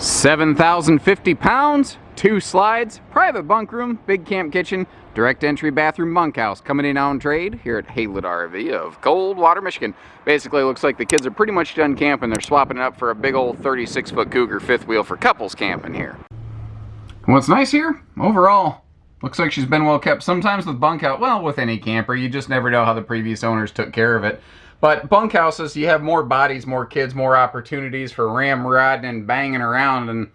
7,050 pounds, 2 slides, private bunk room, big camp kitchen, direct entry bathroom bunkhouse. Coming in on trade here at Untitled RV of Coldwater, Michigan. Basically looks like the kids are pretty much done camping. They're swapping it up for a big old 36-foot Cougar fifth wheel for couples camping here. What's nice here, overall, looks like she's been well kept. Sometimes with bunkhouse, well, with any camper, you just never know how the previous owners took care of it. But bunkhouses, you have more bodies, more kids, more opportunities for ramrodding and banging around, and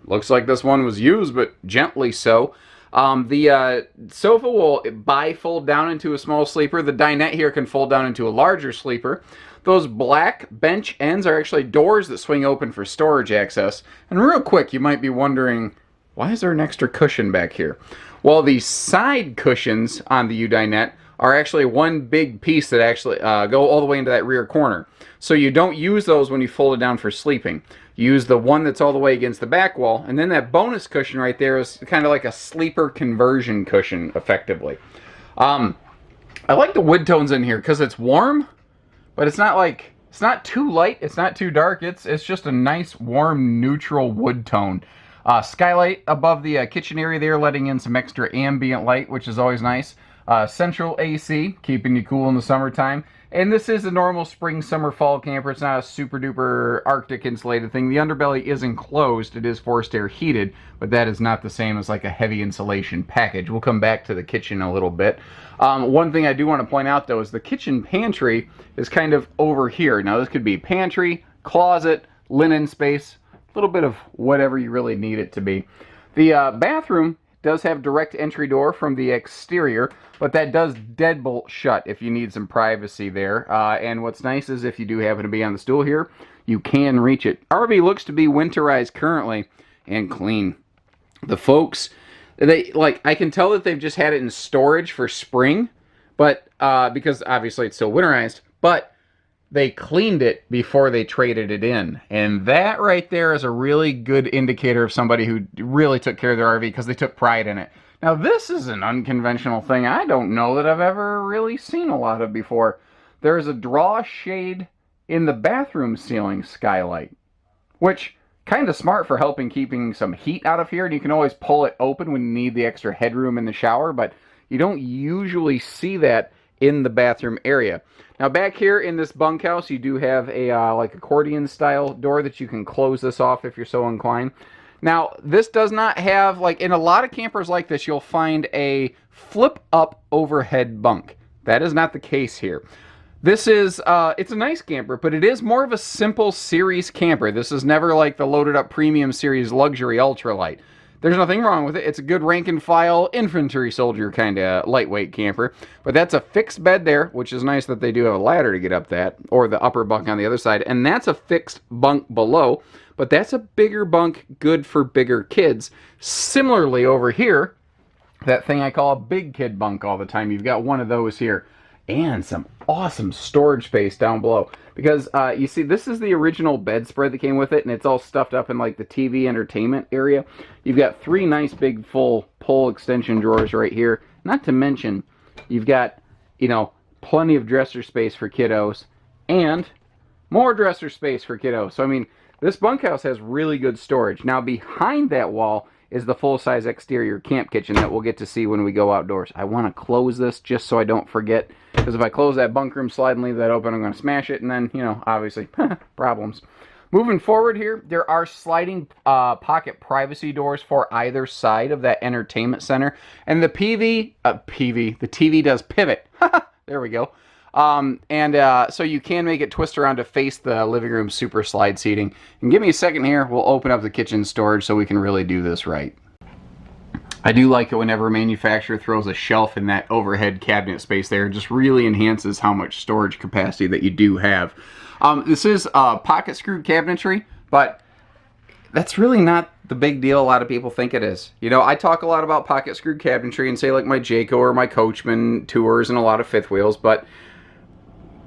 looks like this one was used, but gently so. The sofa will bifold down into a small sleeper. The dinette here can fold down into a larger sleeper. Those black bench ends are actually doors that swing open for storage access. And real quick, you might be wondering, why is there an extra cushion back here? Well, the side cushions on the U-dinette are actually one big piece that actually go all the way into that rear corner. So you don't use those when you fold it down for sleeping. You use the one that's all the way against the back wall, and then that bonus cushion right there is kind of like a sleeper conversion cushion, effectively. I like the wood tones in here because it's warm, but it's not too light, it's not too dark. It's just a nice, warm, neutral wood tone. Skylight above the kitchen area there, letting in some extra ambient light, which is always nice. Central AC, keeping you cool in the summertime. And this is a normal spring, summer, fall camper. It's not a super duper Arctic insulated thing. The underbelly is enclosed. It is forced air heated, but that is not the same as like a heavy insulation package. We'll come back to the kitchen a little bit. One thing I do want to point out though is the kitchen pantry is kind of over here. Now this could be pantry, closet, linen space, a little bit of whatever you really need it to be. The bathroom does have direct entry door from the exterior, but that does deadbolt shut if you need some privacy there. And what's nice is if you do happen to be on the stool here, you can reach it. RV looks to be winterized currently and clean. The folks, I can tell that they've just had it in storage for spring, but because obviously it's still winterized, but they cleaned it before they traded it in. And that right there is a really good indicator of somebody who really took care of their RV because they took pride in it. Now this is an unconventional thing I don't know that I've ever really seen a lot of before. There's a draw shade in the bathroom ceiling skylight, which kind of smart for helping keeping some heat out of here. And you can always pull it open when you need the extra headroom in the shower, but you don't usually see that in the bathroom area. Now back here in this bunkhouse, you do have a like accordion style door that you can close this off if you're so inclined. Now this does not have, like in a lot of campers like this, you'll find a flip up overhead bunk. That is not the case here. This is, it's a nice camper, but it is more of a simple series camper. This is never like the loaded up premium series luxury ultralight. There's nothing wrong with it. It's a good rank and file infantry soldier kind of lightweight camper. But that's a fixed bed there, which is nice that they do have a ladder to get up that, or the upper bunk on the other side. And that's a fixed bunk below, but that's a bigger bunk, good for bigger kids. Similarly over here, that thing I call a big kid bunk all the time, you've got one of those here. And some awesome storage space down below. Because you see, this is the original bedspread that came with it, and it's all stuffed up in like the TV entertainment area. You've got 3 nice big full pull extension drawers right here. Not to mention, you've got, you know, plenty of dresser space for kiddos and more dresser space for kiddos. So I mean, this bunkhouse has really good storage. Now behind that wall is the full-size exterior camp kitchen that we'll get to see when we go outdoors. I want to close this just so I don't forget, because if I close that bunk room slide and leave that open, I'm going to smash it, and then, you know, obviously, problems. Moving forward here, there are sliding pocket privacy doors for either side of that entertainment center, and the the TV does pivot. There we go. So you can make it twist around to face the living room super slide seating. And give me a second here, we'll open up the kitchen storage so we can really do this right. I do like it whenever a manufacturer throws a shelf in that overhead cabinet space there. It just really enhances how much storage capacity that you do have. This is pocket screwed cabinetry, but that's really not the big deal a lot of people think it is. You know, I talk a lot about pocket screwed cabinetry and say like my Jayco or my Coachman tours and a lot of fifth wheels, but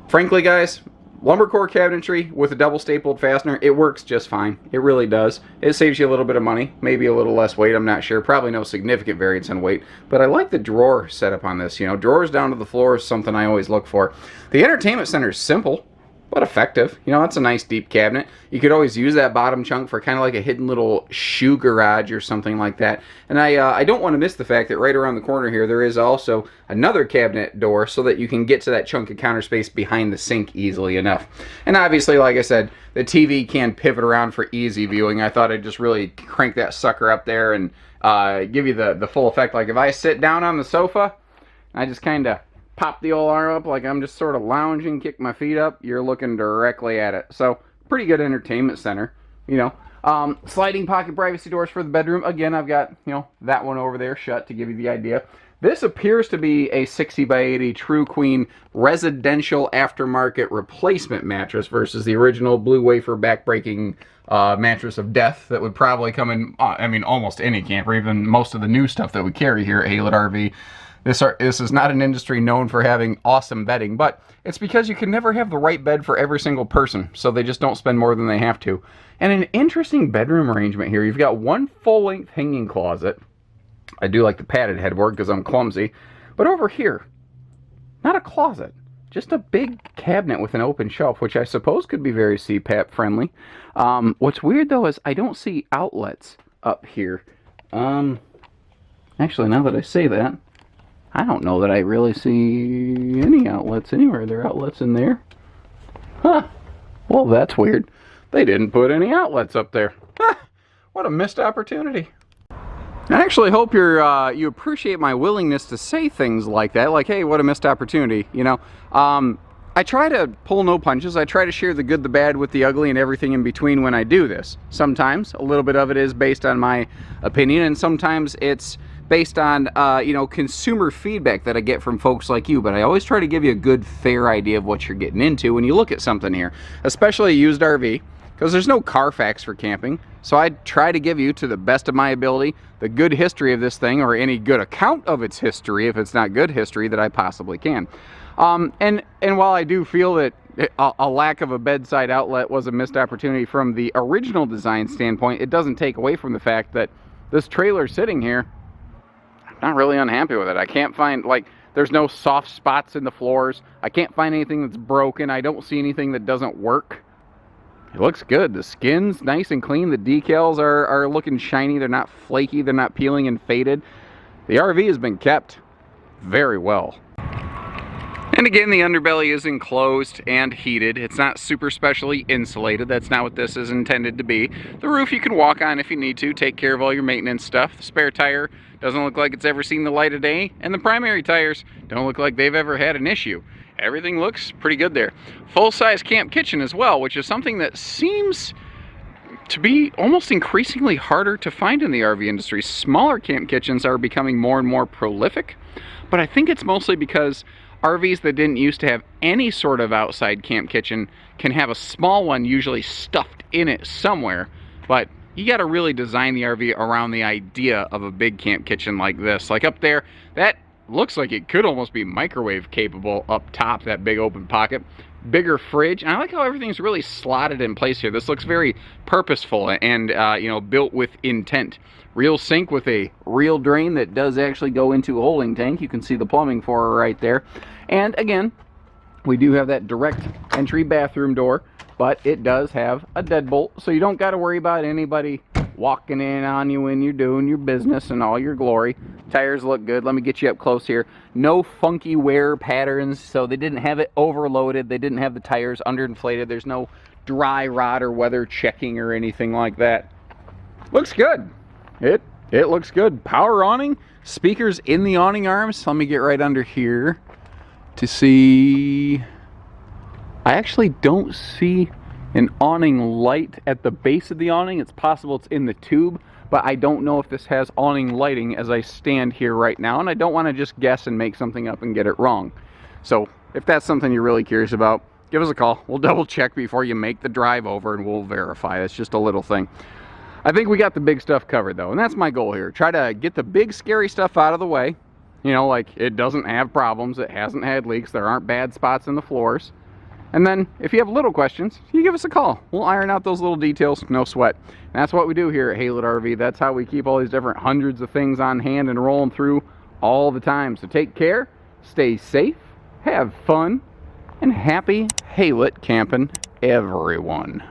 frankly, guys, lumber core cabinetry with a double stapled fastener, it works just fine. It really does. It saves you a little bit of money, maybe a little less weight, I'm not sure. Probably no significant variance in weight, but I like the drawer setup on this. You know, drawers down to the floor is something I always look for. The entertainment center is simple. but effective. You know, it's a nice deep cabinet. You could always use that bottom chunk for kind of like a hidden little shoe garage or something like that. And I don't want to miss the fact that right around the corner here there is also another cabinet door so that you can get to that chunk of counter space behind the sink easily enough. And obviously, like I said, the TV can pivot around for easy viewing. I thought I'd just really crank that sucker up there and give you the full effect. Like if I sit down on the sofa, I just kind of pop the old arm up like I'm just sort of lounging, kick my feet up, you're looking directly at it. So, pretty good entertainment center, you know. Sliding pocket privacy doors for the bedroom. Again, I've got, you know, that one over there shut to give you the idea. This appears to be a 60 by 80 True Queen residential aftermarket replacement mattress versus the original blue wafer backbreaking mattress of death that would probably come in, I mean, almost any camper, even most of the new stuff that we carry here at Haylett RV. This is not an industry known for having awesome bedding, but it's because you can never have the right bed for every single person, so they just don't spend more than they have to. And an interesting bedroom arrangement here. You've got one full-length hanging closet. I do like the padded headboard because I'm clumsy. But over here, not a closet, just a big cabinet with an open shelf, which I suppose could be very CPAP friendly. What's weird, though, is I don't see outlets up here. Actually, now that I say that, I don't know that I really see any outlets anywhere. Are there outlets in there? Huh. Well, that's weird. They didn't put any outlets up there. Huh. What a missed opportunity. I actually hope you appreciate my willingness to say things like that. Like, hey, what a missed opportunity, you know. I try to pull no punches. I try to share the good, the bad with the ugly and everything in between when I do this. Sometimes a little bit of it is based on my opinion, and sometimes it's based on, you know, consumer feedback that I get from folks like you. But I always try to give you a good, fair idea of what you're getting into when you look at something here, especially a used RV, because there's no Carfax for camping. So I try to give you, to the best of my ability, the good history of this thing, or any good account of its history, if it's not good history, that I possibly can. And while I do feel that a lack of a bedside outlet was a missed opportunity from the original design standpoint, it doesn't take away from the fact that this trailer sitting here, not really unhappy with it. I can't find, like, there's no soft spots in the floors. I can't find anything that's broken. I don't see anything that doesn't work. It looks good. The skin's nice and clean. The decals are looking shiny. They're not flaky. They're not peeling and faded. The RV has been kept very well. And again, the underbelly is enclosed and heated. It's not super specially insulated. That's not what this is intended to be. The roof you can walk on if you need to, take care of all your maintenance stuff. The spare tire doesn't look like it's ever seen the light of day, and the primary tires don't look like they've ever had an issue. Everything looks pretty good there. Full-size camp kitchen as well, which is something that seems to be almost increasingly harder to find in the RV industry. Smaller camp kitchens are becoming more and more prolific, but I think it's mostly because RVs that didn't used to have any sort of outside camp kitchen can have a small one usually stuffed in it somewhere, but you got to really design the RV around the idea of a big camp kitchen like this. Like up there, that looks like it could almost be microwave capable up top, that big open pocket. Bigger fridge, and I like how everything's really slotted in place here. This looks very purposeful and you know, built with intent. Real sink with a real drain that does actually go into a holding tank. You can see the plumbing for her right there. And again, we do have that direct entry bathroom door, but it does have a deadbolt, so you don't got to worry about anybody walking in on you when you're doing your business in all your glory. Tires look good. Let me get you up close here. No funky wear patterns, so they didn't have it overloaded. They didn't have the tires underinflated. There's no dry rot or weather checking or anything like that. Looks good. It looks good. Power awning, speakers in the awning arms. Let me get right under here to see. I actually don't see an awning light at the base of the awning. It's possible it's in the tube, but I don't know if this has awning lighting as I stand here right now, and I don't want to just guess and make something up and get it wrong. So if that's something you're really curious about, give us a call. We'll double check before you make the drive over and we'll verify. It's just a little thing. I think we got the big stuff covered though, and that's my goal here. Try to get the big scary stuff out of the way. You know, like it doesn't have problems, it hasn't had leaks, there aren't bad spots in the floors. And then, if you have little questions, you give us a call. We'll iron out those little details, no sweat. And that's what we do here at Haylett RV. That's how we keep all these different hundreds of things on hand and rolling through all the time. So take care, stay safe, have fun, and happy haylet camping, everyone.